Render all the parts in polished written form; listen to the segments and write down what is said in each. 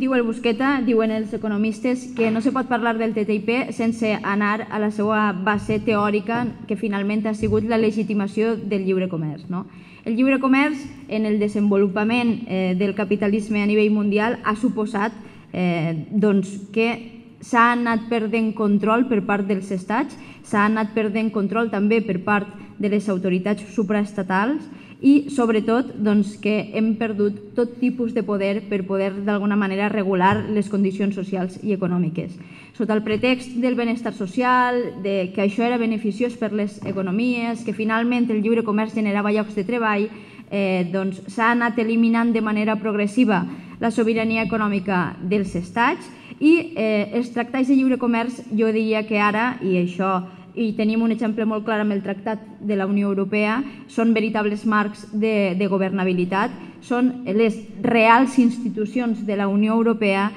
diu el Busqueta, diuen els economistes, que no se pot parlar del TTIP sense anar a la seva base teòrica, que finalment ha sigut la legitimació del lliure comerç. El lliure comerç, en el desenvolupament del capitalisme a nivell mundial, ha suposat que s'ha anat perdent control per part dels estats, s'ha anat perdent control també per part de les autoritats supraestatals i, sobretot, que hem perdut tot tipus de poder per poder, d'alguna manera, regular les condicions socials i econòmiques. Sota el pretext del benestar social, que això era beneficiós per les economies, que finalment el lliure comerç generava llocs de treball, s'ha anat eliminant de manera progressiva la sobirania econòmica dels estats i els tractats de lliure comerç, jo diria que ara, i tenim un exemple molt clar amb el Tractat de la Unió Europea, són veritables marcs de governabilitat, són les reals institucions de la Unió Europea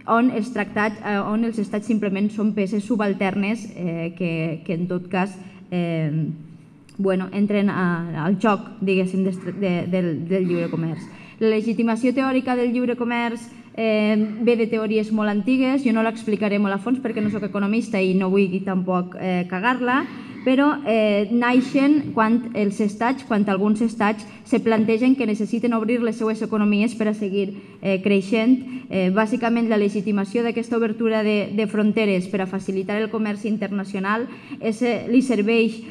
on els estats simplement són peces subalternes que en tot cas entren al joc, diguéssim, del lliure comerç. La legitimació teòrica del lliure comerç ve de teories molt antigues, jo no l'explicaré molt a fons perquè no soc economista i no vull tampoc cagar-la, però naixen quan alguns estats se plantegen que necessiten obrir les seues economies per a seguir creixent. Bàsicament, la legitimació d'aquesta obertura de fronteres per a facilitar el comerç internacional li serveix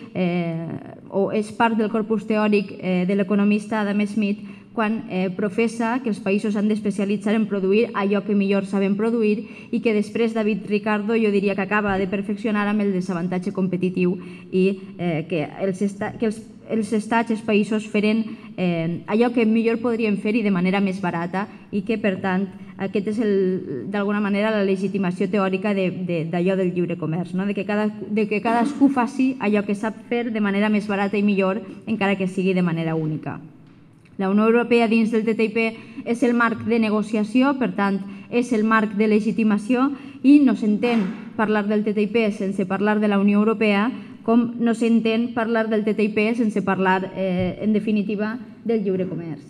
o és part del corpus teòric de l'economista Adam Smith quan professa que els països han d'especialitzar en produir allò que millor saben produir i que després David Ricardo jo diria que acaba de perfeccionar amb el desavantatge competitiu i que els estats, els països feren allò que millor podrien fer i de manera més barata i que per tant aquest és d'alguna manera la legitimació teòrica d'allò del lliure comerç, de que cadascú faci allò que sap fer de manera més barata i millor encara que sigui de manera única. La Unió Europea dins del TTIP és el marc de negociació, per tant, és el marc de legitimació i no s'entén parlar del TTIP sense parlar de la Unió Europea com no s'entén parlar del TTIP sense parlar, en definitiva, del lliure comerç.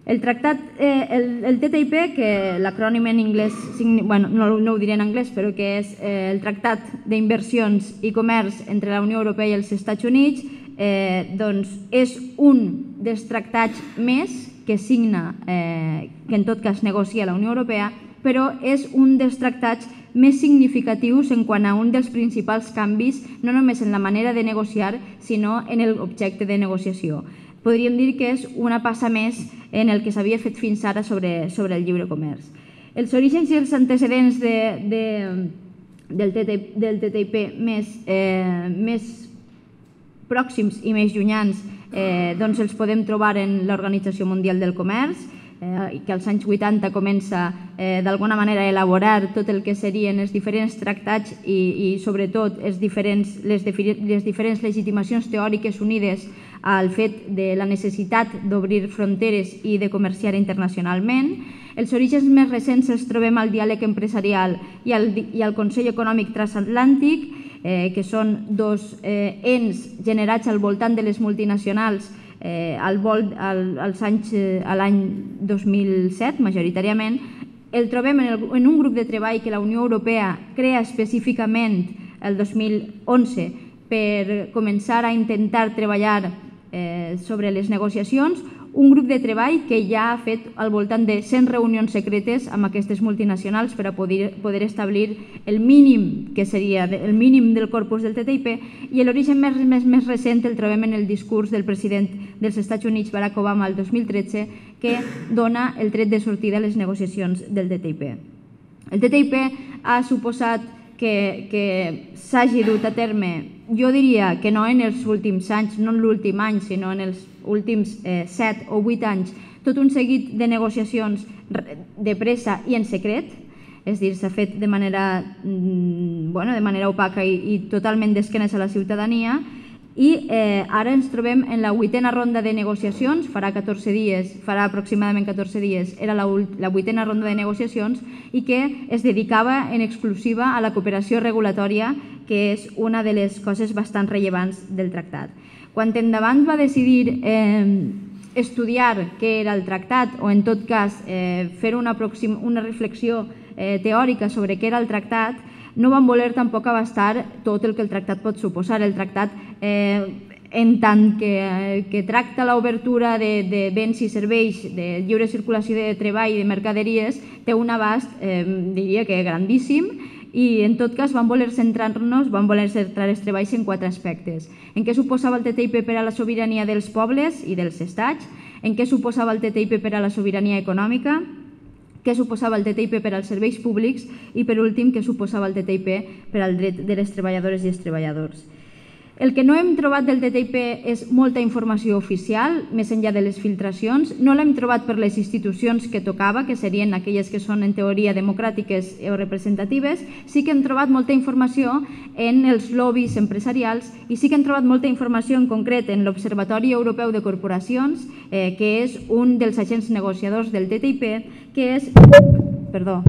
El TTIP, que l'acrònim en anglès, no ho diré en anglès, però que és el Tractat d'Inversions i Comerç entre la Unió Europea i els Estats Units, és un dels tractats més que signa, que en tot cas negocia la Unió Europea, però és un dels tractats més significatius en quant a un dels principals canvis, no només en la manera de negociar, sinó en l'objecte de negociació. Podríem dir que és una passa més en el que s'havia fet fins ara sobre el lliure comerç. Els orígens i els antecedents del TTIP més pròxims i més llunyans els podem trobar en l'Organització Mundial del Comerç, que als anys 80 comença d'alguna manera a elaborar tot el que serien els diferents tractats i sobretot les diferents legitimacions teòriques unides al fet de la necessitat d'obrir fronteres i de comerciar internacionalment. Els orígens més recents els trobem al diàleg empresarial i al Consell Econòmic Transatlàntic, que són dos ens generats al voltant de les multinacionals l'any 2007, majoritàriament. El trobem en un grup de treball que la Unió Europea crea específicament el 2011 per començar a intentar treballar sobre les negociacions, un grup de treball que ja ha fet al voltant de 100 reunions secretes amb aquestes multinacionals per a poder establir el mínim, que seria el mínim del corpus del TTIP, i l'origen més recent el trobem en el discurs del president dels Estats Units, Barack Obama, el 2013, que dona el tret de sortida a les negociacions del TTIP. El TTIP ha suposat que s'hagi dut a terme, jo diria que no en els últims anys, no en l'últim any, sinó en els últims 7 o 8 anys, tot un seguit de negociacions de pressa i en secret, és a dir, s'ha fet de manera opaca i totalment d'esquenes a la ciutadania, i ara ens trobem en la 8a ronda de negociacions, farà aproximadament 14 dies, era la 8a ronda de negociacions i que es dedicava en exclusiva a la cooperació regulatòria, que és una de les coses bastant rellevants del tractat. Quan endavant va decidir estudiar què era el tractat o, en tot cas, fer una reflexió teòrica sobre què era el tractat, no van voler tampoc abastar tot el que el tractat pot suposar. El tractat, en tant que tracta l'obertura de béns i serveis, de lliure circulació de treball i de mercaderies, té un abast, diria que grandíssim, i en tot cas van voler centrar els treballs en 4 aspectes. En què suposava el TTIP per a la sobirania dels pobles i dels estats, en què suposava el TTIP per a la sobirania econòmica, què suposava el TTIP per als serveis públics i, per últim, què suposava el TTIP per al dret de les treballadores i els treballadors. El que no hem trobat del TTIP és molta informació oficial, més enllà de les filtracions. No l'hem trobat per les institucions que tocava, que serien aquelles que són en teoria democràtiques o representatives. Sí que hem trobat molta informació en els lobbies empresarials i sí que hem trobat molta informació en concret en l'Observatori Europeu de Corporacions, que és un dels agents negociadors del TTIP, que és... Perdó.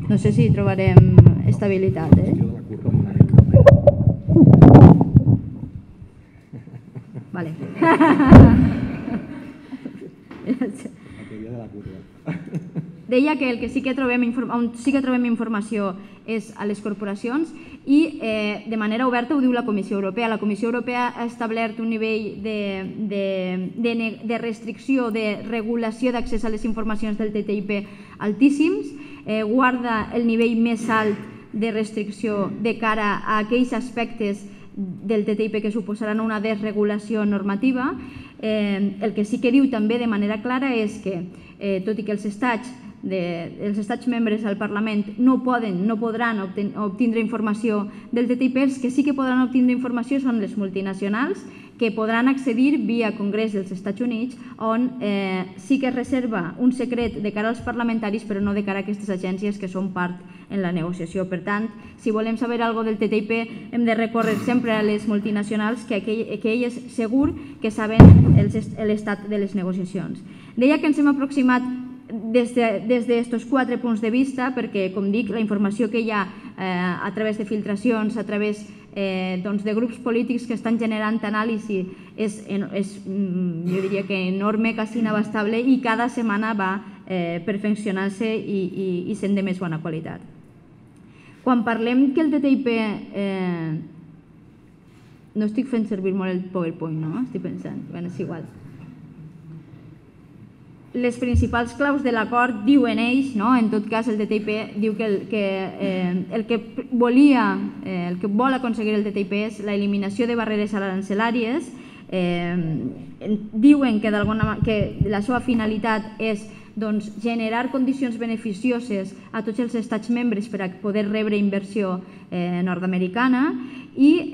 No sé si trobarem estabilitat. Vale. Deia que el que sí que trobem informació és a les corporacions i de manera oberta ho diu la Comissió Europea. La Comissió Europea ha establert un nivell de restricció, de regulació d'accés a les informacions del TTIP altíssims, guarda el nivell més alt de restricció de cara a aquells aspectes del TTIP que suposaran una desregulació normativa. El que sí que diu també de manera clara és que, tot i que els estats membres al Parlament no podran obtindre informació del TTIP, els que sí que podran obtindre informació són les multinacionals, que podran accedir via Congrés dels Estats Units, on sí que es reserva un secret de cara als parlamentaris, però no de cara a aquestes agències que són part en la negociació. Per tant, si volem saber alguna cosa del TTIP, hem de recórrer sempre a les multinacionals, que elles segur que saben l'estat de les negociacions. Deia que ens hem aproximat des d'estos 4 punts de vista, perquè, com dic, la informació que hi ha a través de filtracions, a través de grups polítics que estan generant anàlisi és, jo diria que enorme, quasi inabastable, i cada setmana va perfeccionant-se i sent de més bona qualitat. Quan parlem que el TTIP... No estic fent servir molt el PowerPoint, no? Estic pensant, bé, és igual. Les principals claus de l'acord diuen ells, en tot cas el TTIP diu que el que vol aconseguir el TTIP és l'eliminació de barreres arancelàries. Diuen que la seva finalitat és generar condicions beneficioses a tots els estats membres per a poder rebre inversió nord-americana i,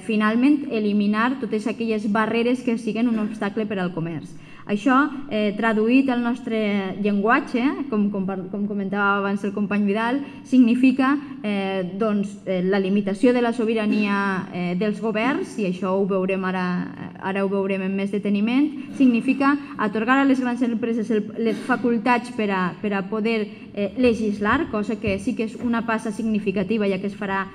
finalment, eliminar totes aquelles barreres que siguin un obstacle per al comerç. Això, traduït al nostre llenguatge, com comentava abans el company Vidal, significa la limitació de la sobirania dels governs, i això ho veurem ara ho veurem amb més deteniment, significa atorgar a les grans empreses les facultats per a poder legislar, cosa que sí que és una passa significativa, ja que es farà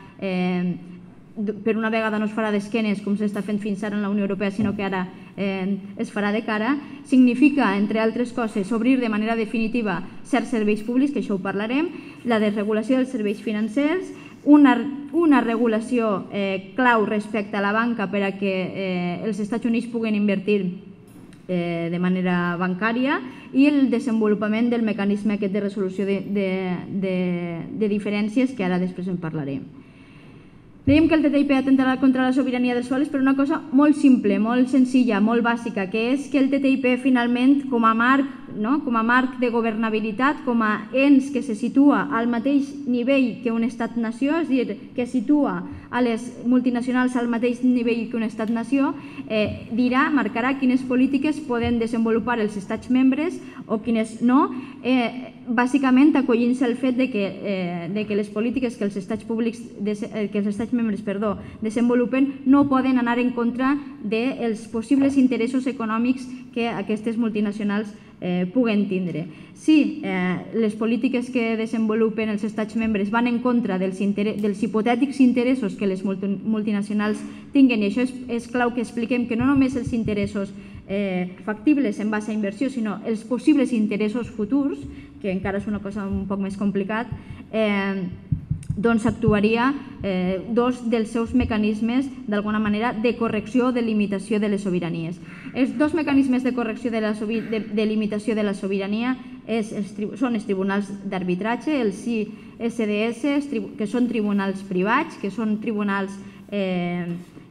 per una vegada no es farà d'esquenes com s'està fent fins ara en la Unió Europea, sinó que ara es farà de cara. Significa, entre altres coses, obrir de manera definitiva certs serveis públics, que això ho parlarem, la desregulació dels serveis financers, una regulació clau respecte a la banca per a que els Estats Units puguen invertir de manera bancària i el desenvolupament del mecanisme aquest de resolució de diferències, que ara després en parlarem. Dèiem que el TTIP atentarà contra la sobirania dels pobles per una cosa molt simple, molt senzilla, molt bàsica, que és que el TTIP finalment, com a marc de governabilitat, com a ens que se situa al mateix nivell que un estat-nació, és a dir, que situa a les multinacionals al mateix nivell que un estat-nació, marcarà quines polítiques poden desenvolupar els estats membres o quines no, bàsicament acollint-se al fet que les polítiques que els estats membres desenvolupen no poden anar en contra dels possibles interessos econòmics que aquestes multinacionals puguen tindre. Si les polítiques que desenvolupen els estats membres van en contra dels hipotètics interessos que les multinacionals tinguen, i això és clau que expliquem que no només els interessos factibles en base a inversió, sinó els possibles interessos futurs, que encara és una cosa un poc més complicat, doncs actuaria dos dels seus mecanismes, d'alguna manera, de correcció o de limitació de les sobiranies. Els dos mecanismes de correcció de limitació de la sobirania són els tribunals d'arbitratge, els CSDS, que són tribunals privats, que són tribunals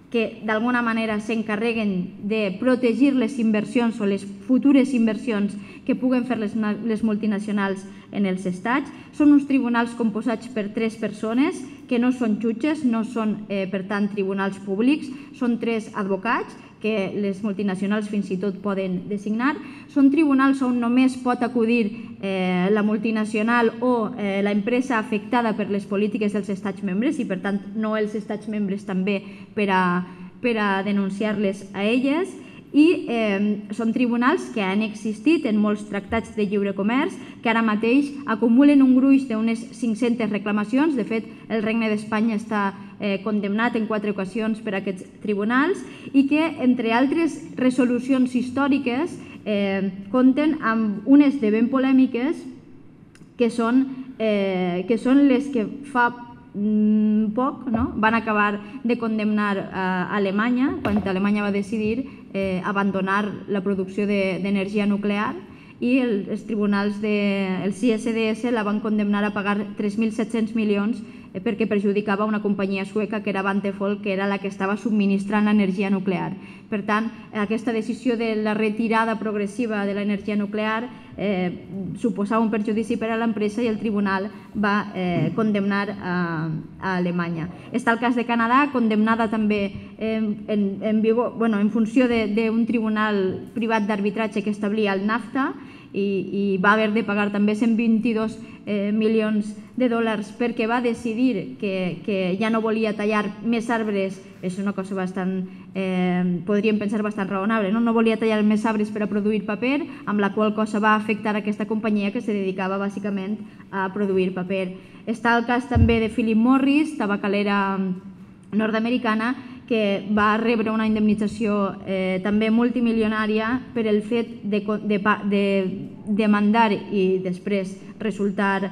que d'alguna manera s'encarreguen de protegir les inversions o les futures inversions que puguen fer les multinacionals en els estats. Són uns tribunals composats per 3 persones que no són jutges, no són per tant tribunals públics, són 3 advocats que les multinacionals fins i tot poden designar. Són tribunals on només pot acudir la multinacional o l'empresa afectada per les polítiques dels estats membres i per tant no els estats membres també per a denunciar-les a elles, i són tribunals que han existit en molts tractats de lliure comerç, que ara mateix acumulen un gruix d'unes 500 reclamacions. De fet, el Regne d'Espanya està condemnat en 4 ocasions per aquests tribunals i que, entre altres resolucions històriques, compten amb unes de ben polèmiques que són les que fa poc van acabar de condemnar a Alemanya, quan Alemanya va decidir abandonar la producció d'energia nuclear, i els tribunals del CSDS la van condemnar a pagar 3.700 milions perquè perjudicava una companyia sueca que era Vattenfall, que era la que estava subministrant l'energia nuclear. Per tant, aquesta decisió de la retirada progressiva de l'energia nuclear suposava un perjudici per a l'empresa i el tribunal va condemnar a Alemanya. Està el cas de Canadà, condemnada també en funció d'un tribunal privat d'arbitratge que establia el NAFTA, i va haver de pagar també 122 milions de dòlars perquè va decidir que ja no volia tallar més arbres. És una cosa bastant, podríem pensar, bastant raonable. No volia tallar més arbres per a produir paper, amb la qual cosa va afectar aquesta companyia que se dedicava bàsicament a produir paper. Està el cas també de Philip Morris, tabacalera nord-americana, que va rebre una indemnització també multimilionària per el fet de demandar i després resultar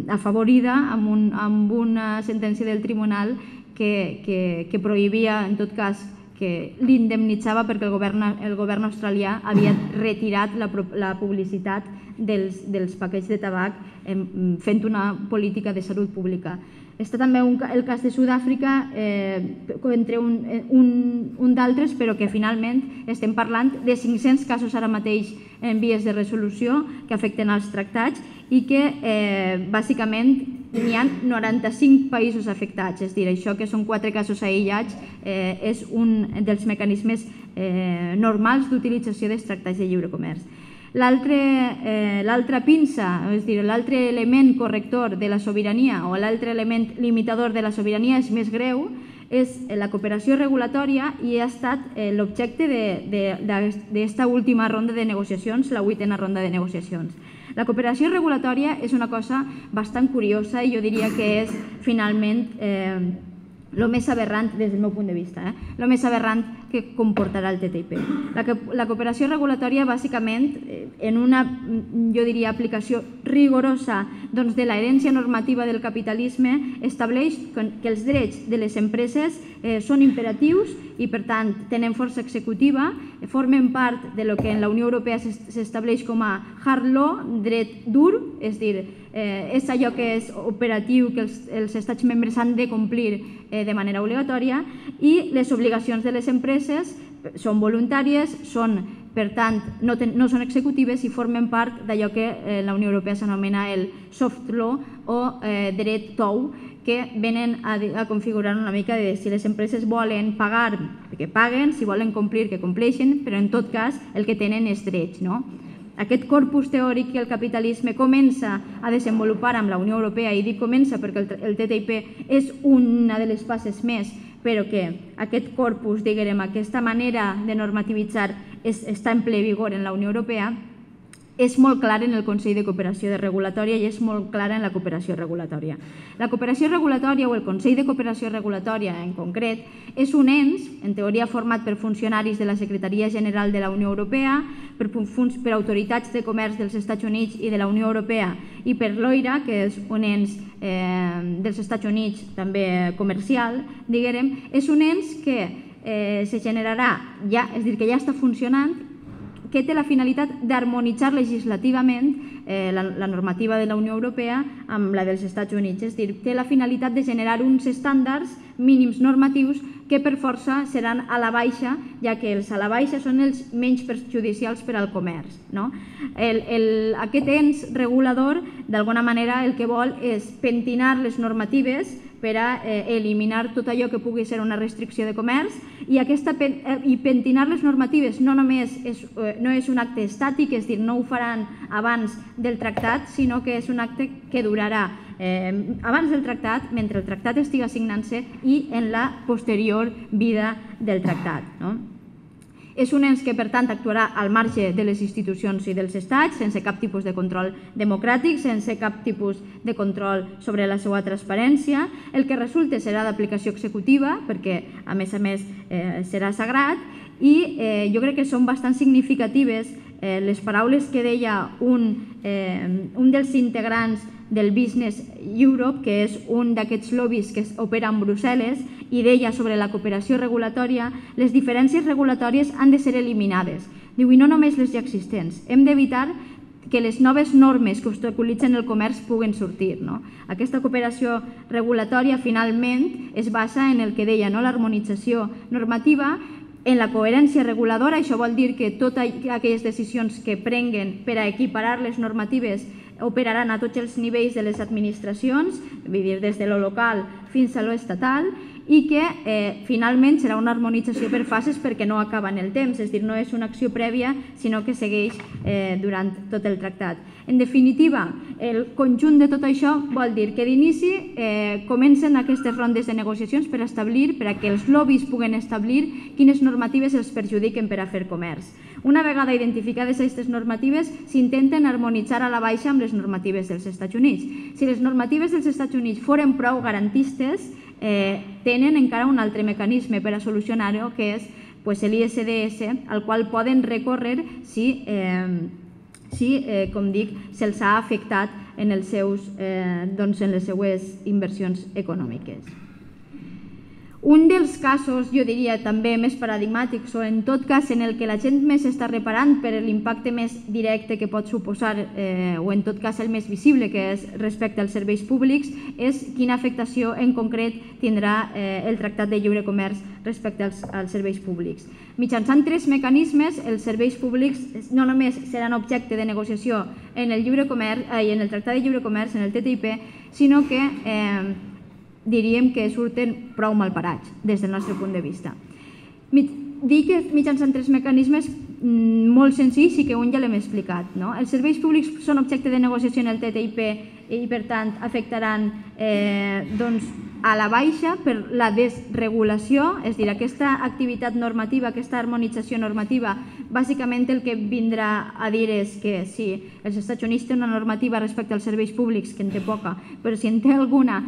afavorida amb una sentència del tribunal que prohibia, en tot cas, que l'indemnitzava perquè el govern australià havia retirat la publicitat dels paquets de tabac fent una política de salut pública. Està també el cas de Sud-àfrica, entre un d'altres, però que finalment estem parlant de 500 casos ara mateix en vies de resolució que afecten els tractats i que bàsicament n'hi ha 95 països afectats. És a dir, això que són 4 casos aïllats és un dels mecanismes normals d'utilització dels tractats de lliure comerç. L'altra pinça, és a dir, l'altre element corrector de la sobirania o l'altre element limitador de la sobirania és més greu, és la cooperació regulatòria i ha estat l'objecte d'esta última ronda de negociacions, la 8ª ronda de negociacions. La cooperació regulatòria és una cosa bastant curiosa i jo diria que és finalment el més aberrant des del meu punt de vista, el més aberrant que comportarà el TTIP. La cooperació regulatòria, bàsicament, en una, jo diria, aplicació rigorosa de l'herència normativa del capitalisme, estableix que els drets de les empreses són imperatius i, per tant, tenen força executiva, formen part de lo que en la Unió Europea s'estableix com a hard law, dret dur, és a dir, és allò que és operatiu, que els estats membres han de complir de manera obligatòria, i les obligacions de les empreses són voluntàries, per tant, no són executives i formen part d'allò que en la Unió Europea s'anomena el soft law o dret tou, que venen a configurar una mica de si les empreses volen pagar, que paguen, si volen complir, que compleixen, però en tot cas el que tenen és drets. Aquest corpus teòric que el capitalisme comença a desenvolupar amb la Unió Europea, i dic comença perquè el TTIP és una de les passes més, però que aquest corpus, diguem, aquesta manera de normativitzar està en ple vigor en la Unió Europea, és molt clara en el Consell de Cooperació Regulatòria i és molt clara en la cooperació regulatòria. La cooperació regulatòria o el Consell de Cooperació Regulatòria en concret és un ens, en teoria format per funcionaris de la Secretaria General de la Unió Europea, per autoritats de comerç dels Estats Units i de la Unió Europea i per l'OIRA, que és un ens dels Estats Units també comercial, diguem, és un ens que se generarà, és a dir, que ja està funcionant, que té la finalitat d'harmonitzar legislativament la normativa de la Unió Europea amb la dels Estats Units. És a dir, té la finalitat de generar uns estàndards mínims normatius que per força seran a la baixa, ja que els a la baixa són els menys perjudicials per al comerç. Aquest ens regulador, d'alguna manera, el que vol és pentinar les normatives per a eliminar tot allò que pugui ser una restricció de comerç i pentinar les normatives no només no és un acte estàtic, és a dir, no ho faran abans del tractat, sinó que és un acte que durarà abans del tractat, mentre el tractat estiga signant-se i en la posterior vida del tractat. És un ens que, per tant, actuarà al marge de les institucions i dels estats, sense cap tipus de control democràtic, sense cap tipus de control sobre la seva transparència. El que resulta serà d'aplicació executiva, perquè, a més, serà sagrat, i jo crec que són bastant significatives les paraules que deia un dels integrants del Business Europe, que és un d'aquests lobbies que opera en Brussel·les, i deia sobre la cooperació regulatòria: les diferències regulatòries han de ser eliminades. Diu, i no només les ja existents. Hem d'evitar que les noves normes que obstaculitzen el comerç puguen sortir. Aquesta cooperació regulatòria, finalment, es basa en el que deia, l'harmonització normativa, en la coherència reguladora. Això vol dir que totes aquelles decisions que prenguen per a equiparar les normatives operaran a tots els nivells de les administracions, vull dir, des de lo local fins a lo estatal, i que finalment serà una harmonització per fases perquè no acaba en el temps, és a dir, no és una acció prèvia, sinó que segueix durant tot el tractat. En definitiva, el conjunt de tot això vol dir que d'inici comencen aquestes rondes de negociacions per a que els lobbies puguen establir quines normatives els perjudiquen per a fer comerç. Una vegada identificades aquestes normatives, s'intenten harmonitzar a la baixa amb les normatives dels Estats Units. Si les normatives dels Estats Units foren prou garantistes, tenen encara un altre mecanisme per a solucionar-ho, que és l'ISDS, al qual poden recórrer si, com dic, se'ls ha afectat en les seues inversions econòmiques. Un dels casos, jo diria, també més paradigmàtics, o en tot cas en el que la gent més està reparant per l'impacte més directe que pot suposar, o en tot cas el més visible, que és respecte als serveis públics, és quina afectació en concret tindrà el Tractat de Lliure Comerç respecte als serveis públics. Mitjançant 3 mecanismes, els serveis públics no només seran objecte de negociació en el Tractat de Lliure Comerç, en el TTIP, sinó que diríem que surten prou malparats des del nostre punt de vista. Dic que mitjançant 3 mecanismes molt senzills i que un ja l'hem explicat. Els serveis públics són objecte de negociació en el TTIP i, per tant, afectaran a la baixa per la desregulació, és a dir, aquesta activitat normativa, aquesta harmonització normativa, bàsicament el que vindrà a dir és que si els Estats Units tenen una normativa respecte als serveis públics, que en té poca, però si en té alguna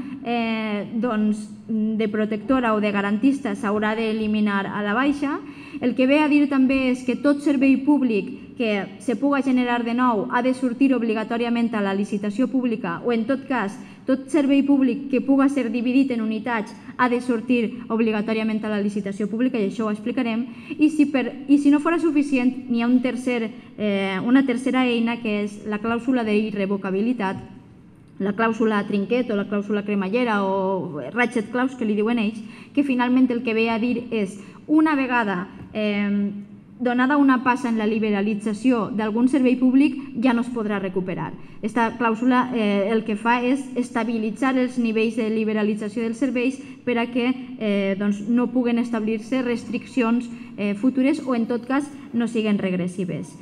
de protectora o de garantista, s'haurà d'eliminar a la baixa. El que ve a dir també és que tot servei públic que se puga generar de nou ha de sortir obligatòriament a la licitació pública, o en tot cas, tot servei públic que puga ser dividit en unitats ha de sortir obligatòriament a la licitació pública, i això ho explicarem. I si no fos suficient, n'hi ha una tercera eina, que és la clàusula d'irrevocabilitat, la clàusula trinquet o la clàusula cremallera o ratchet clause, que li diuen ells, que finalment el que ve a dir és, una vegada donada una passa en la liberalització d'algun servei públic, ja no es podrà recuperar. Aquesta clàusula el que fa és estabilitzar els nivells de liberalització dels serveis per a que no puguen establir-se restriccions futures o, en tot cas, no siguin regressives.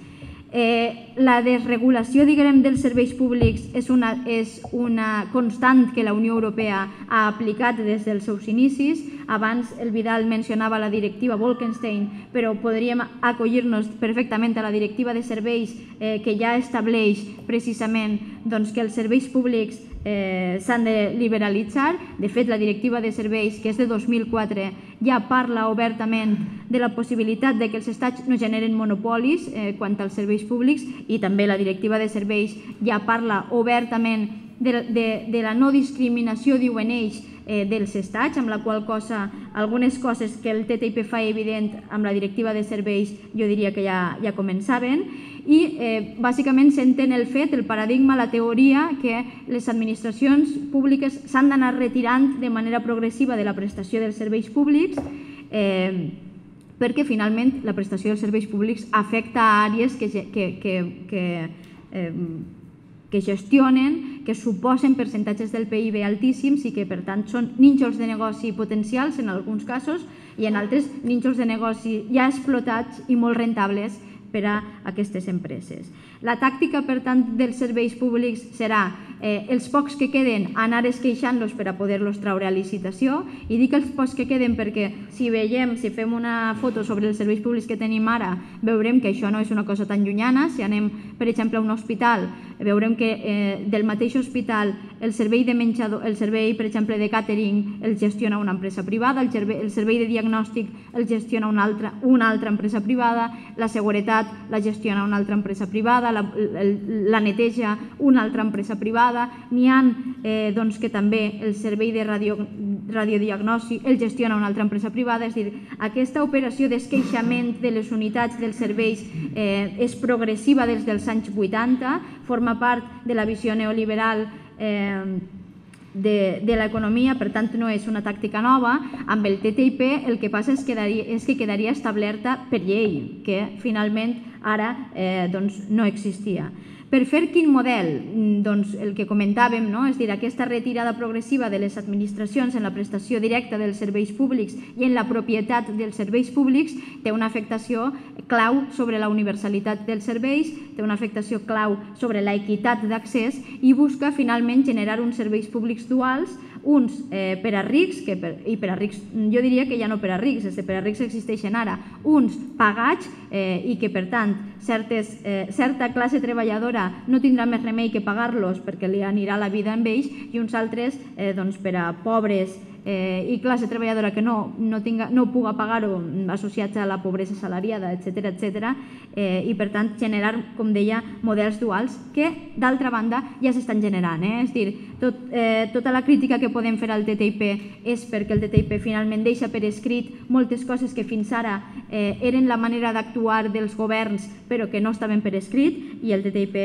La desregulació, diguem, dels serveis públics és una constant que la Unió Europea ha aplicat des dels seus inicis. Abans el Vidal mencionava la directiva Bolkestein, però podríem acollir-nos perfectament a la directiva de serveis que ja estableix precisament que els serveis públics s'han de liberalitzar. De fet, la directiva de serveis, que és de 2004, ja parla obertament de la possibilitat que els estats no generen monopolis quant als serveis públics, i també la directiva de serveis ja parla obertament de la no discriminació, diuen ells, dels estats, amb la qual cosa algunes coses que el TTIP fa evident amb la directiva de serveis jo diria que ja començaven. I bàsicament s'entén el fet, el paradigma, la teoria que les administracions públiques s'han d'anar retirant de manera progressiva de la prestació dels serveis públics perquè finalment la prestació dels serveis públics afecta a àrees que gestionen, que suposen percentatges del PIB altíssims i que per tant són nínxols de negoci potencials en alguns casos i en altres nínxols de negoci ja explotats i molt rentables per a aquestes empreses. La tàctica, per tant, dels serveis públics serà els pocs que queden anar esqueixant-los per a poder-los traure a licitació, i dic els pocs que queden perquè si fem una foto sobre els serveis públics que tenim ara, veurem que això no és una cosa tan llunyana. Si anem, per exemple, a un hospital, veurem que del mateix hospital el servei de menjador, el servei, per exemple, de càtering el gestiona una empresa privada, el servei de diagnòstic el gestiona una altra empresa privada, la seguretat la gestiona una altra empresa privada, la neteja una altra empresa privada. N'hi ha que també el servei de radiodiagnòstic el gestiona una altra empresa privada. És a dir, aquesta operació d'esqueixament de les unitats dels serveis és progressiva des dels anys 80, forma part de la visió neoliberal de l'economia, per tant no és una tàctica nova. Amb el TTIP el que passa és que quedaria establerta per llei, que finalment ara no existia. Per fer quin model? Doncs el que comentàvem, és a dir, aquesta retirada progressiva de les administracions en la prestació directa dels serveis públics i en la propietat dels serveis públics té una afectació clau sobre la universalitat dels serveis, té una afectació clau sobre la equitat d'accés i busca finalment generar uns serveis públics duals, uns per a rics, i per a rics jo diria que ja no per a rics, per a rics existeixen ara, uns pagats i que per tant certa classe treballadora no tindrà més remei que pagar-los perquè li anirà la vida amb ells, i uns altres per a pobres i classe treballadora que no puga pagar-ho, associats a la pobresa assalariada, etc. I per tant generar, com deia, models duals que d'altra banda ja s'estan generant. És a dir, tota la crítica que podem fer al TTIP és perquè el TTIP finalment deixa per escrit moltes coses que fins ara eren la manera d'actuar dels governs però que no estaven per escrit, i el TTIP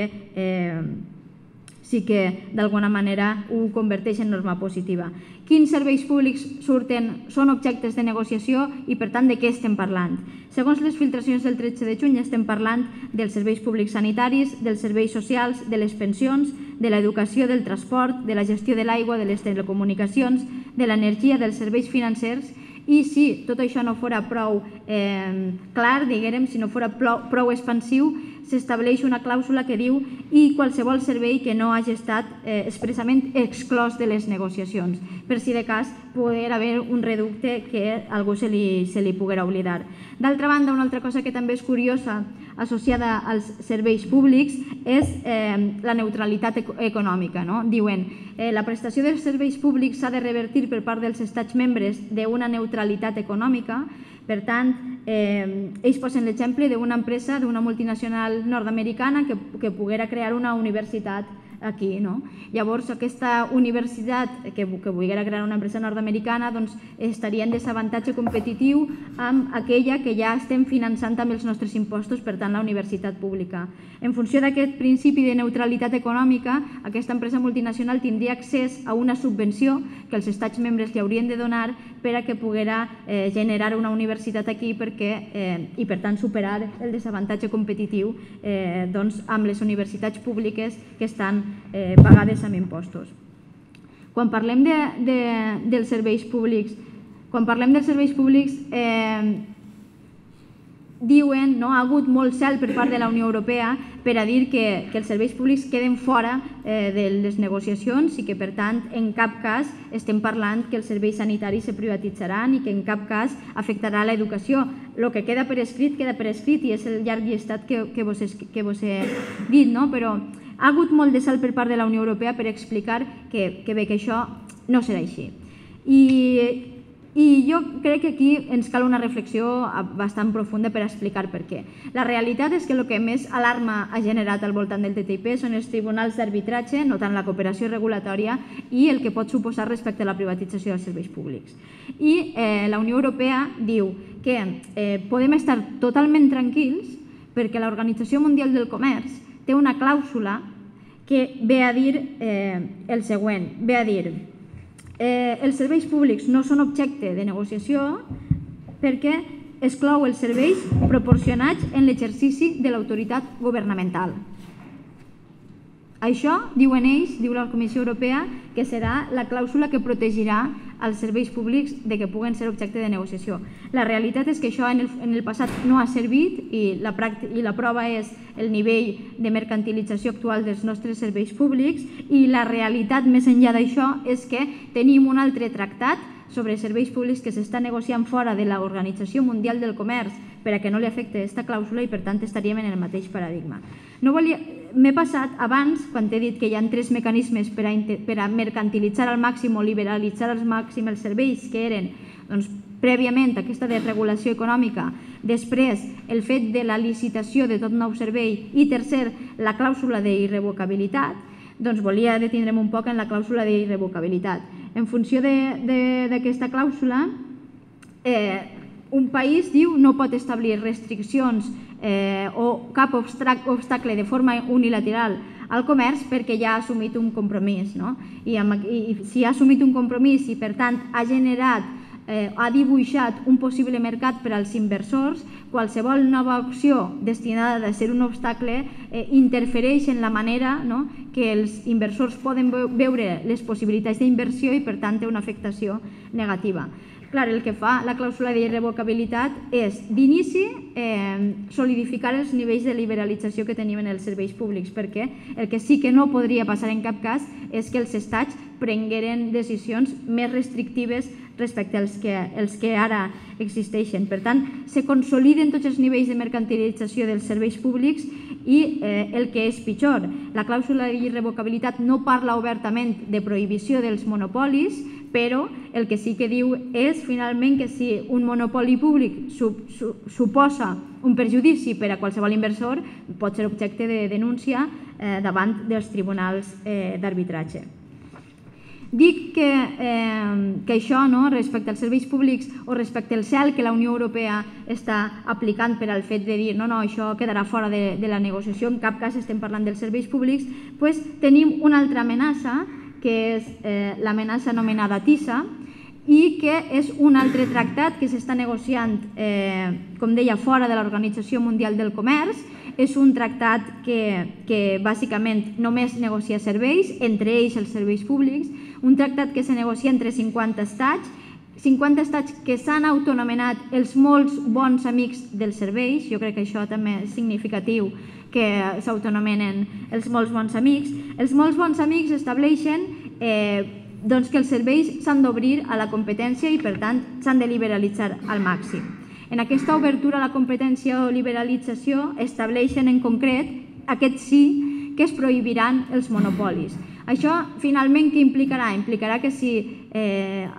sí que d'alguna manera ho converteix en norma positiva. Quins serveis públics són objectes de negociació i per tant de què estem parlant? Segons les filtracions del 13 de juny estem parlant dels serveis públics sanitaris, dels serveis socials, de les pensions, de l'educació, del transport, de la gestió de l'aigua, de les telecomunicacions, de l'energia, dels serveis financers. I si tot això no fora prou clar, diguem, si no fora prou expansiu, s'estableix una clàusula que diu i qualsevol servei que no hagi estat expressament exclòs de les negociacions, per si de cas poder haver un reducte que a algú se li poguera oblidar. D'altra banda, una altra cosa que també és curiosa associada als serveis públics és la neutralitat econòmica. Diuen la prestació dels serveis públics s'ha de revertir per part dels estats membres d'una neutralitat econòmica. Per tant, ells posen l'exemple d'una empresa, d'una multinacional nord-americana que poguera crear una universitat aquí. Llavors, aquesta universitat que volguera crear una empresa nord-americana estaria en desavantatge competitiu amb aquella que ja estem finançant amb els nostres impostos, per tant, la universitat pública. En funció d'aquest principi de neutralitat econòmica, aquesta empresa multinacional tindria accés a una subvenció que els estats membres li haurien de donar per a que poguera generar una universitat aquí i, per tant, superar el desavantatge competitiu amb les universitats públiques que estan pagades amb impostos. Quan parlem dels serveis públics, diuen, ha hagut molt cel per part de la Unió Europea per a dir que els serveis públics queden fora de les negociacions i que, per tant, en cap cas estem parlant que els serveis sanitaris se privatitzaran i que en cap cas afectarà l'educació. El que queda per escrit i és el llarg llistat que vos he dit, però ha hagut molt de cel per part de la Unió Europea per explicar que bé, que això no serà així. I jo crec que aquí ens cal una reflexió bastant profunda per explicar per què. La realitat és que el que més alarma ha generat al voltant del TTIP són els tribunals d'arbitratge, no tant la cooperació regulatòria, i el que pot suposar respecte a la privatització dels serveis públics. I la Unió Europea diu que podem estar totalment tranquils perquè l'Organització Mundial del Comerç té una clàusula que ve a dir el següent, ve a dir els serveis públics no són objecte de negociació perquè exclou els serveis proporcionats en l'exercici de l'autoritat governamental. Això, diuen ells, diu la Comissió Europea, que serà la clàusula que protegirà els serveis públics de que puguen ser objecte de negociació. La realitat és que això en el passat no ha servit i la prova és el nivell de mercantilització actual dels nostres serveis públics i la realitat més enllà d'això és que tenim un altre tractat sobre serveis públics que s'està negociant fora de l'Organització Mundial del Comerç per a que no li afecte aquesta clàusula i per tant estaríem en el mateix paradigma. M'he passat abans, quan t'he dit que hi ha 3 mecanismes per a mercantilitzar al màxim o liberalitzar al màxim els serveis, que eren prèviament aquesta desregulació econòmica, després el fet de la licitació de tot nou servei i tercer, la clàusula d'irrevocabilitat, doncs volia detindre'm un poc en la clàusula d'irrevocabilitat. En funció d'aquesta clàusula, un país diu no pot establir restriccions o cap obstacle de forma unilateral al comerç perquè ja ha assumit un compromís. I si ha assumit un compromís i per tant ha generat, ha dibuixat un possible mercat per als inversors, qualsevol nova opció destinada a ser un obstacle interfereix en la manera que els inversors poden veure les possibilitats d'inversió i per tant té una afectació negativa. Clar, el que fa la clàusula d'irrevocabilitat és, d'inici, solidificar els nivells de liberalització que tenim en els serveis públics, perquè el que sí que no podria passar en cap cas és que els estats prengueren decisions més restrictives respecte als que ara existeixen. Per tant, se consoliden tots els nivells de mercantilització dels serveis públics i el que és pitjor, la clàusula d'irrevocabilitat no parla obertament de prohibició dels monopolis, però el que sí que diu és, finalment, que si un monopoli públic suposa un perjudici per a qualsevol inversor, pot ser objecte de denúncia davant dels tribunals d'arbitratge. Dic que això, respecte als serveis públics o respecte al cel que la Unió Europea està aplicant per al fet de dir no, això quedarà fora de la negociació, en cap cas estem parlant dels serveis públics, doncs tenim una altra amenaça, que és l'amenaça anomenada TISA, i que és un altre tractat que s'està negociant, com deia, fora de l'Organització Mundial del Comerç. És un tractat que bàsicament només negocia serveis, entre ells els serveis públics, un tractat que se negocia entre 50 estats que s'han autonomenat els molts bons amics dels serveis. Jo crec que això també és significatiu, que s'autonomenen els molts bons amics. Els molts bons amics estableixen que els serveis s'han d'obrir a la competència i, per tant, s'han de liberalitzar al màxim. En aquesta obertura a la competència o liberalització estableixen en concret, aquests sí, que es prohibiran els monopolis. Això, finalment, què implicarà? Implicarà que si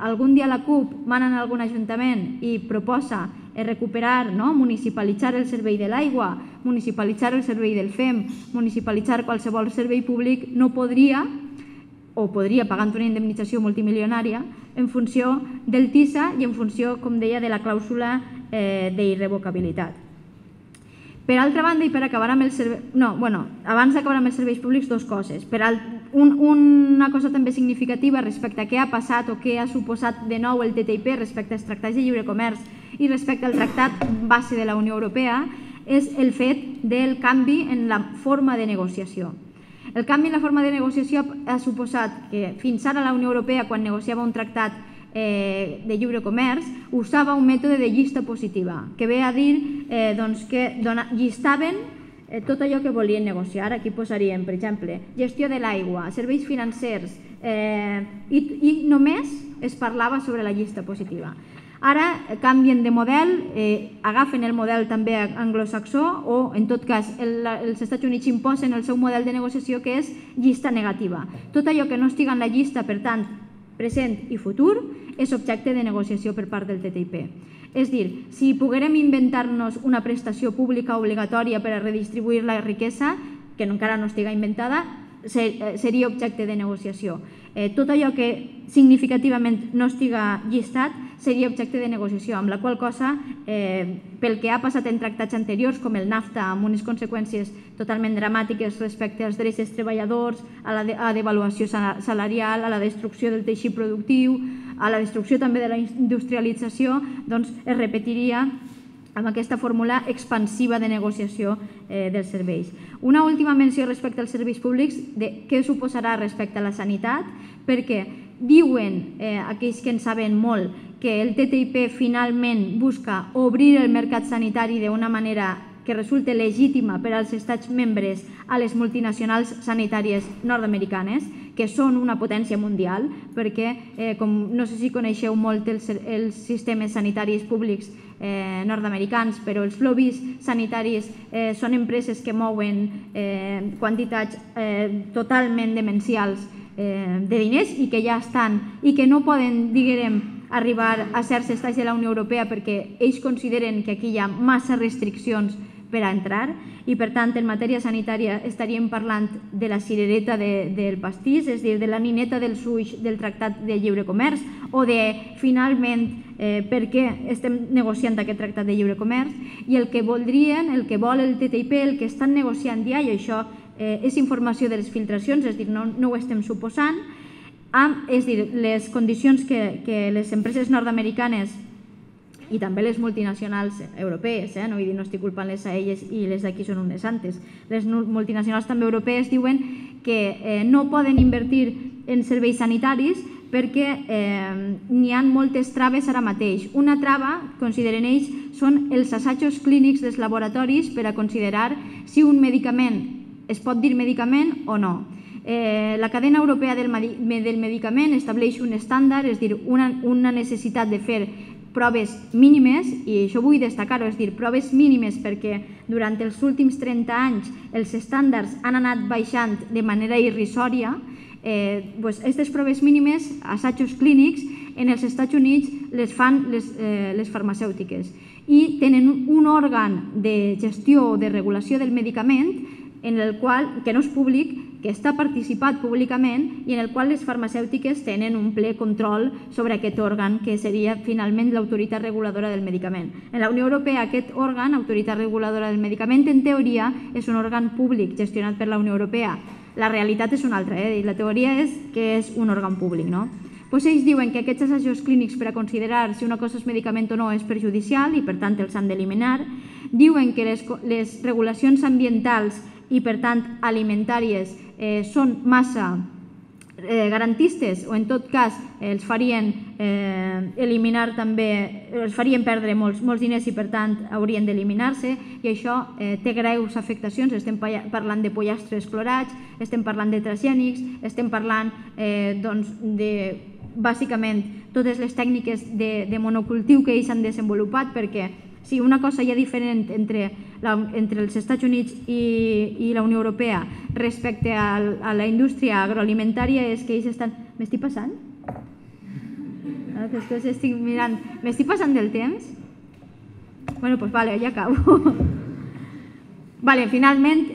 algun dia la CUP mana en algun ajuntament i proposa recuperar, municipalitzar el servei de l'aigua, municipalitzar el servei del FEM, municipalitzar qualsevol servei públic, no podria, o podria pagant una indemnització multimilionària, en funció del TISA i en funció, com deia, de la clàusula d'irrevocabilitat. Per altra banda, i per acabar amb els serveis... abans d'acabar amb els serveis públics, dues coses. Una cosa també significativa respecte a què ha passat o què ha suposat de nou el TTIP respecte als tractats de lliure comerç i respecte al tractat base de la Unió Europea és el fet del canvi en la forma de negociació. El canvi en la forma de negociació ha suposat que fins ara la Unió Europea, quan negociava un tractat de lliure comerç, usava un mètode de llista positiva, que ve a dir que llistaven tot allò que volien negociar. Aquí posaríem, per exemple, gestió de l'aigua, serveis financers, i només es parlava sobre la llista positiva. Ara canvien de model, agafen el model també anglosaxó o, en tot cas, els Estats Units imposen el seu model de negociació, que és llista negativa. Tot allò que no estiga en la llista, per tant, present i futur, és objecte de negociació per part del TTIP. És dir, si poguérem inventar-nos una prestació pública obligatòria per a redistribuir la riquesa, que encara no estiga inventada, seria objecte de negociació. Tot allò que significativament no estiga llistat seria objecte de negociació, amb la qual cosa, pel que ha passat en tractats anteriors, com el NAFTA, amb unes conseqüències totalment dramàtiques respecte als drets dels treballadors, a la devaluació salarial, a la destrucció del teixit productiu, a la destrucció també de la industrialització, doncs es repetiria amb aquesta fórmula expansiva de negociació dels serveis. Una última menció respecte als serveis públics, de què suposarà respecte a la sanitat, perquè diuen aquells que en saben molt que el TTIP finalment busca obrir el mercat sanitari d'una manera que resulta legítima per als estats membres a les multinacionals sanitàries nord-americanes, que són una potència mundial, perquè no sé si coneixeu molt els sistemes sanitaris públics nord-americans, però els lobbies sanitaris són empreses que mouen quantitats totalment demencials de diners i que ja estan i que no poden, diguem, arribar a certs estats de la Unió Europea perquè ells consideren que aquí hi ha massa restriccions per a entrar i, per tant, en matèria sanitària estaríem parlant de la cirereta del pastís, és a dir, de la nineta del suix del Tractat de Lliure Comerç o de, finalment, per què estem negociant aquest Tractat de Lliure Comerç, i el que voldrien, el que vol el TTIP, el que estan negociant ja, i això és informació de les filtracions, és a dir, no ho estem suposant, és a dir, les condicions que les empreses nord-americanes i també les multinacionals europees, no vull dir, no estic culpant-les a elles i les d'aquí són unes santes, les multinacionals també europees diuen que no poden invertir en serveis sanitaris perquè n'hi ha moltes traves ara mateix. Una trava, consideren ells, són els assajos clínics dels laboratoris per a considerar si un medicament es pot dir medicament o no. La cadena europea del medicament estableix un estàndard, és a dir, una necessitat de fer proves mínimes, i això vull destacar-ho, és a dir, proves mínimes perquè durant els últims 30 anys els estàndards han anat baixant de manera irrisòria. Aquestes proves mínimes, assajos clínics, en els Estats Units les fan les farmacèutiques i tenen un òrgan de gestió o de regulació del medicament que no és públic, que està participat públicament i en el qual les farmacèutiques tenen un ple control sobre aquest òrgan, que seria finalment l'autoritat reguladora del medicament. En la Unió Europea aquest òrgan, autoritat reguladora del medicament, en teoria és un òrgan públic gestionat per la Unió Europea. La realitat és una altra, i la teoria és que és un òrgan públic. Ells diuen que aquests assajos clínics per a considerar si una cosa és medicament o no és perjudicial i per tant els han d'eliminar. Diuen que les regulacions ambientals i per tant alimentàries són massa garantistes o en tot cas els farien eliminar també, els farien perdre molts diners i per tant haurien d'eliminar-se, i això té greus afectacions. Estem parlant de pollastres clorats, estem parlant de transgènics, estem parlant de bàsicament totes les tècniques de monocultiu que ells han desenvolupat, perquè si una cosa hi ha diferent entre els Estats Units i la Unió Europea respecte a la indústria agroalimentària és que ells estan... M'estic passant? Després estic mirant... M'estic passant del temps? Bueno, doncs vale, ja acabo. Vale, finalment,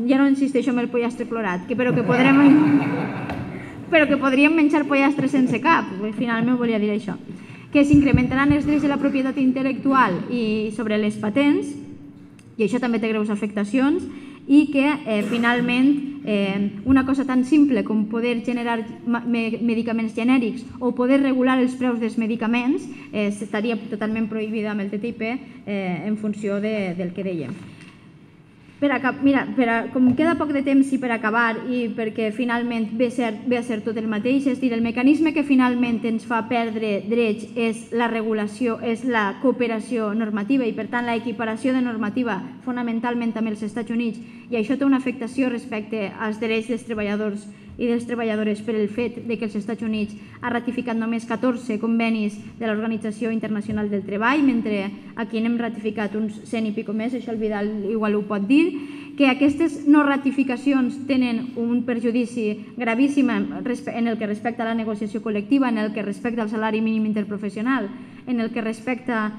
ja no insisteixo en el pollastre clorat, però que podríem menjar pollastre sense cap. Finalment volia dir això. Que s'incrementaran els drets de la propietat intel·lectual i sobre les patents, i això també té greus afectacions, i que finalment una cosa tan simple com poder generar medicaments genèrics o poder regular els preus dels medicaments estaria totalment prohibida amb el TTIP en funció del que dèiem. com queda poc de temps i per acabar, i perquè finalment ve a ser tot el mateix, és dir, el mecanisme que finalment ens fa perdre drets és la regulació, és la cooperació normativa i per tant la equiparació de normativa fonamentalment amb els Estats Units, i això té una afectació respecte als drets dels treballadors i de les treballadores per el fet que els Estats Units ha ratificat només 14 convenis de l'Organització Internacional del Treball, mentre aquí n'hem ratificat uns 100 i pico més, això el Vidal igual ho pot dir, que aquestes no ratificacions tenen un perjudici gravíssim en el que respecta a la negociació col·lectiva, en el que respecta al salari mínim interprofessional, en el que respecta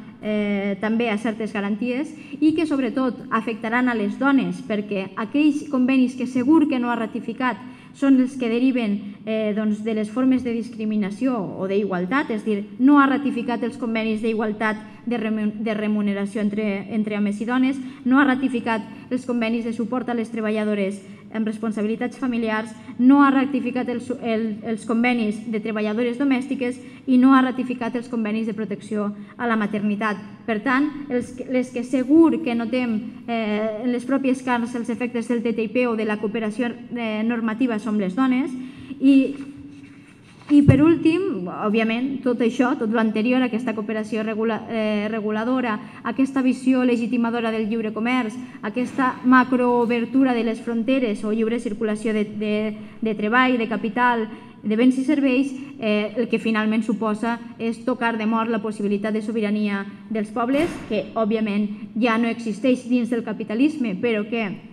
també a certes garanties i que sobretot afectaran a les dones, perquè aquells convenis que segur que no ha ratificat són els que deriven de les formes de discriminació o d'igualtat, és a dir, no ha ratificat els convenis d'igualtat de remuneració entre homes i dones, no ha ratificat els convenis de suport a les treballadores amb responsabilitats familiars, no ha ratificat els convenis de treballadores domèstiques i no ha ratificat els convenis de protecció a la maternitat. Per tant, les que segur que notem en les pròpies carns els efectes del TTIP o de la cooperació normativa som les dones. I per últim, òbviament, tot això, tot l'anterior, aquesta cooperació reguladora, aquesta visió legitimadora del lliure comerç, aquesta macroobertura de les fronteres o lliure circulació de treball, de capital, de béns i serveis, el que finalment suposa és tocar de mort la possibilitat de sobirania dels pobles, que òbviament ja no existeix dins del capitalisme, però que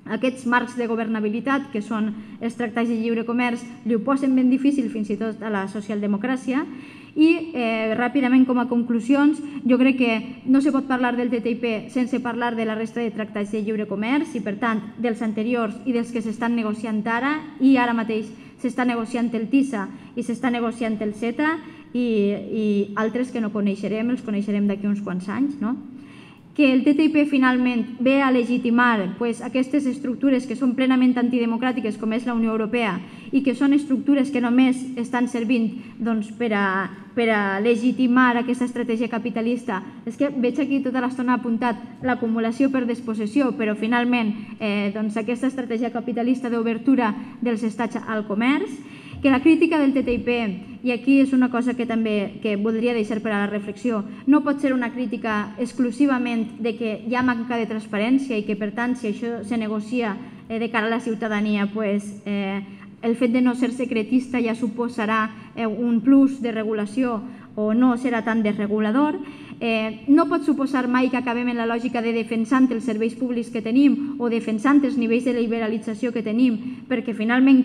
aquests marcs de governabilitat, que són els tractats de lliure comerç, li ho posen ben difícil fins i tot a la socialdemocràcia. I ràpidament, com a conclusions, jo crec que no se pot parlar del TTIP sense parlar de la resta de tractats de lliure comerç i, per tant, dels anteriors i dels que s'estan negociant ara, i ara mateix s'està negociant el TISA i s'està negociant el CETA i altres que no coneixerem, els coneixerem d'aquí uns quants anys, no? Que el TTIP finalment ve a legitimar aquestes estructures que són plenament antidemocràtiques com és la Unió Europea i que són estructures que només estan servint per a legitimar aquesta estratègia capitalista. És que veig aquí tota l'estona apuntat l'acumulació per despossessió, però finalment aquesta estratègia capitalista d'obertura dels estats al comerç, que la crítica del TTIP, i aquí és una cosa que també voldria deixar per a la reflexió, no pot ser una crítica exclusivament de que hi ha manca de transparència i que, per tant, si això se negocia de cara a la ciutadania, el fet de no ser secretista ja suposarà un plus de regulació o no serà tan desregulador. No pot suposar mai que acabem en la lògica de defensant els serveis públics que tenim o defensant els nivells de liberalització que tenim, perquè finalment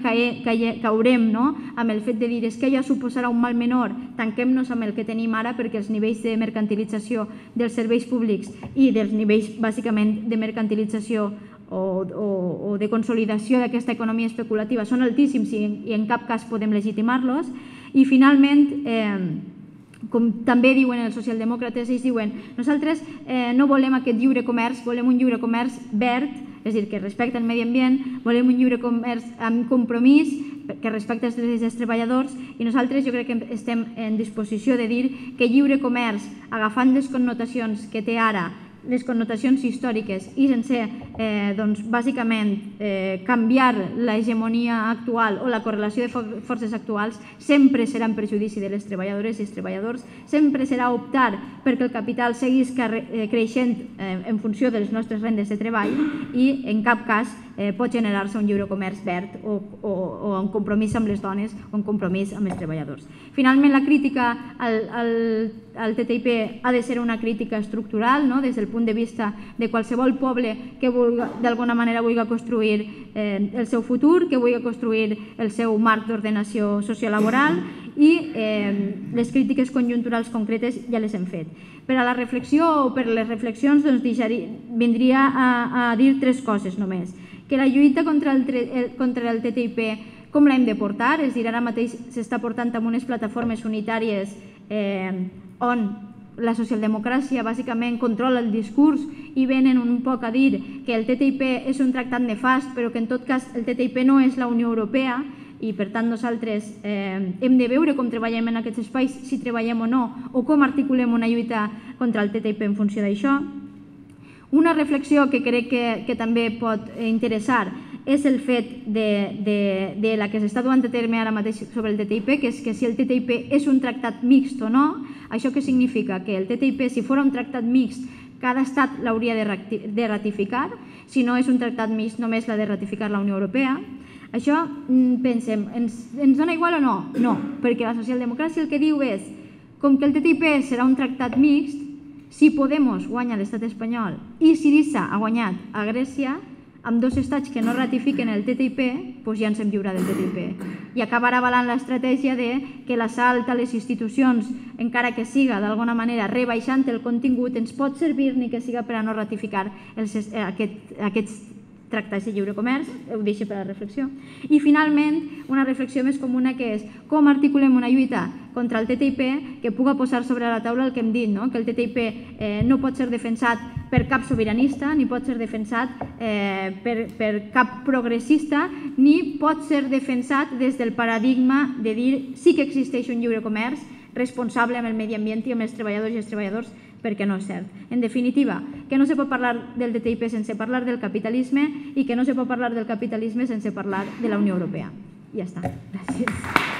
caurem amb el fet de dir que ja suposarà un mal menor, tanquem-nos amb el que tenim ara perquè els nivells de mercantilització dels serveis públics i dels nivells bàsicament de mercantilització o de consolidació d'aquesta economia especulativa són altíssims i en cap cas podem legitimar-los. I finalment, com també diuen els socialdemòcrates, ells diuen nosaltres no volem aquest lliure comerç, volem un lliure comerç verd, és a dir, que respecta el medi ambient, volem un lliure comerç amb compromís que respecta els drets dels treballadors, i nosaltres jo crec que estem en disposició de dir que lliure comerç, agafant les connotacions que té ara, les connotacions històriques i sense, bàsicament, canviar l'hegemonia actual o la correlació de forces actuals, sempre serà en perjudici de les treballadores i els treballadors, sempre serà optar perquè el capital seguís creixent en funció de les nostres rendes de treball i en cap cas pot generar-se un lliure comerç verd o un compromís amb les dones o un compromís amb els treballadors. Finalment, la crítica al TTIP ha de ser una crítica estructural, des del punt de vista de qualsevol poble que d'alguna manera vulgui construir el seu futur, que vulgui construir el seu marc d'ordenació sociolaboral, i les crítiques conjunturals concretes ja les hem fet. Per a la reflexió o per les reflexions vindria a dir tres coses només. Que la lluita contra el TTIP, com l'hem de portar? És a dir, ara mateix s'està portant amb unes plataformes unitàries on la socialdemocràcia bàsicament controla el discurs i venen un poc a dir que el TTIP és un tractat nefast, però que en tot cas el TTIP no és la Unió Europea i per tant nosaltres hem de veure com treballem en aquests espais, si treballem o no, o com articulem una lluita contra el TTIP en funció d'això. Una reflexió que crec que també pot interessar és el fet de la que s'està duent a terme ara mateix sobre el TTIP, que és que si el TTIP és un tractat mixt o no. Això què significa? Que el TTIP, si fos un tractat mixt, cada estat l'hauria de ratificar. Si no és un tractat mixt, només l'ha de ratificar la Unió Europea. Això, pensem, ens dona igual o no? No, perquè la socialdemocràcia el que diu és, com que el TTIP serà un tractat mixt, si Podemos guanya a l'estat espanyol i Syriza ha guanyat a Grècia, amb dos estats que no ratifiquen el TTIP, doncs ja ens hem lliurat del TTIP. I acabarà avalant l'estratègia que l'assalt a les institucions, encara que siga d'alguna manera rebaixant el contingut, ens pot servir ni que siga per a no ratificar aquests tractats de lliure comerç. Ho deixo per a la reflexió. I finalment, una reflexió més comuna, que és com articulem una lluita contra el TTIP que puga posar sobre la taula el que hem dit, que el TTIP no pot ser defensat per cap sobiranista, ni pot ser defensat per cap progressista, ni pot ser defensat des del paradigma de dir sí que existeix un lliure comerç responsable amb el medi ambient i amb els treballadors i les treballadores, perquè no és cert. En definitiva, que no se pot parlar del TTIP sense parlar del capitalisme i que no se pot parlar del capitalisme sense parlar de la Unió Europea. Ja està. Gràcies.